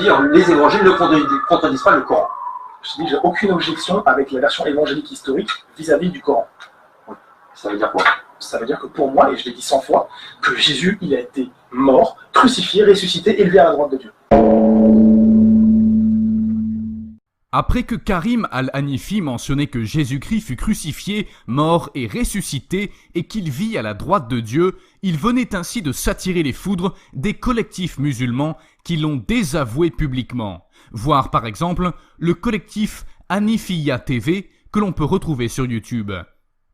dire les évangiles ne contredisent pas le Coran. Je dis que j'ai aucune objection avec la version évangélique historique vis-à-vis du Coran. Oui. Ça veut dire quoi? Ça veut dire que pour moi, et je l'ai dit 100 fois, que Jésus, il a été mort, crucifié, ressuscité, élevé à la droite de Dieu. Après que Karim Al-Hanifi mentionnait que Jésus-Christ fut crucifié, mort et ressuscité et qu'il vit à la droite de Dieu, il venait ainsi de s'attirer les foudres des collectifs musulmans qui l'ont désavoué publiquement. Voir par exemple le collectif Hanifiya TV que l'on peut retrouver sur YouTube.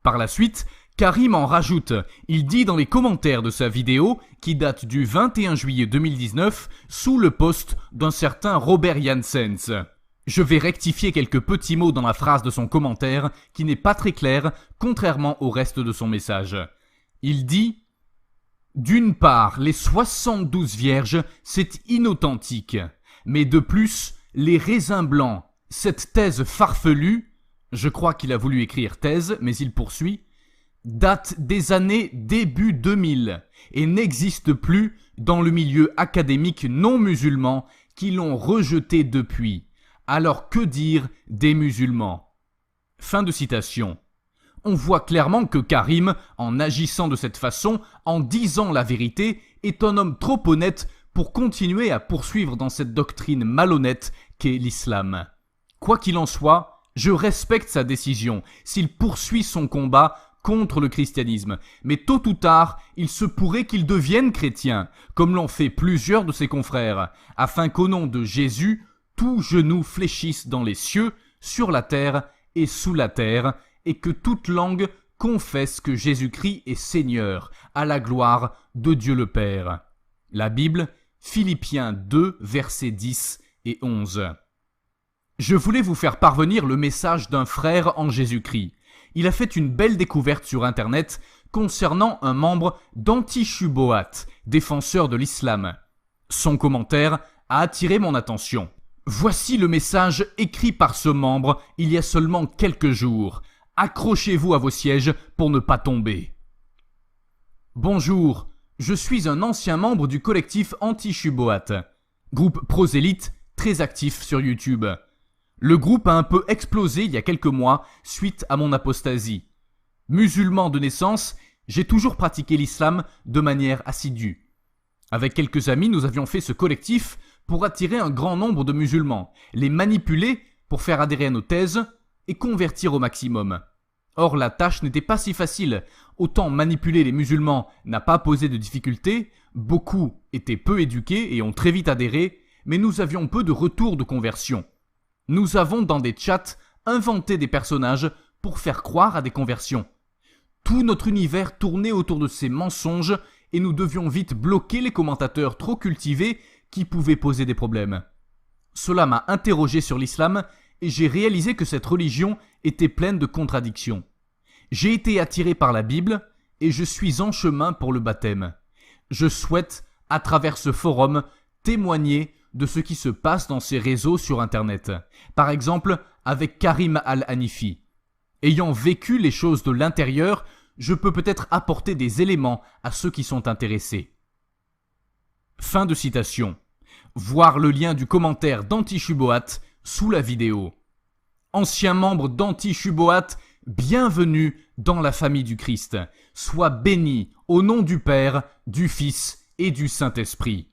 Par la suite, Karim en rajoute, il dit dans les commentaires de sa vidéo, qui date du 21 juillet 2019, sous le post d'un certain Robert Janssens. Je vais rectifier quelques petits mots dans la phrase de son commentaire qui n'est pas très clair, contrairement au reste de son message. Il dit « D'une part, les 72 vierges, c'est inauthentique. Mais de plus, les raisins blancs, cette thèse farfelue, je crois qu'il a voulu écrire thèse, mais il poursuit, date des années début 2000 et n'existe plus dans le milieu académique non musulman qui l'ont rejeté depuis. Alors que dire des musulmans ?» Fin de citation. On voit clairement que Karim, en agissant de cette façon, en disant la vérité, est un homme trop honnête pour continuer à poursuivre dans cette doctrine malhonnête qu'est l'islam. Quoi qu'il en soit, je respecte sa décision s'il poursuit son combat contre le christianisme, mais tôt ou tard, il se pourrait qu'il devienne chrétien, comme l'ont fait plusieurs de ses confrères, afin qu'au nom de Jésus, tout genou fléchisse dans les cieux, sur la terre et sous la terre, et que toute langue confesse que Jésus-Christ est Seigneur, à la gloire de Dieu le Père. La Bible, Philippiens 2, versets 10 et 11. Je voulais vous faire parvenir le message d'un frère en Jésus-Christ. Il a fait une belle découverte sur Internet concernant un membre d'Anti-Shubohat, défenseur de l'islam. Son commentaire a attiré mon attention. Voici le message écrit par ce membre il y a seulement quelques jours. Accrochez-vous à vos sièges pour ne pas tomber. Bonjour, je suis un ancien membre du collectif Anti-Shubohat, groupe prosélyte très actif sur YouTube. Le groupe a un peu explosé il y a quelques mois suite à mon apostasie. Musulman de naissance, j'ai toujours pratiqué l'islam de manière assidue. Avec quelques amis, nous avions fait ce collectif pour attirer un grand nombre de musulmans, les manipuler pour faire adhérer à nos thèses et convertir au maximum. Or, la tâche n'était pas si facile. Autant manipuler les musulmans n'a pas posé de difficultés, beaucoup étaient peu éduqués et ont très vite adhéré, mais nous avions peu de retours de conversion. Nous avons dans des chats inventé des personnages pour faire croire à des conversions. Tout notre univers tournait autour de ces mensonges et nous devions vite bloquer les commentateurs trop cultivés qui pouvaient poser des problèmes. Cela m'a interrogé sur l'islam et j'ai réalisé que cette religion était pleine de contradictions. J'ai été attiré par la Bible et je suis en chemin pour le baptême. Je souhaite, à travers ce forum, témoigner de ce qui se passe dans ces réseaux sur Internet. Par exemple, avec Karim Al-Hanifi. Ayant vécu les choses de l'intérieur, je peux peut-être apporter des éléments à ceux qui sont intéressés. Fin de citation. Voir le lien du commentaire d'Anti-Shubohat sous la vidéo. Ancien membre d'Anti-Shubohat, bienvenue dans la famille du Christ. Sois béni au nom du Père, du Fils et du Saint-Esprit.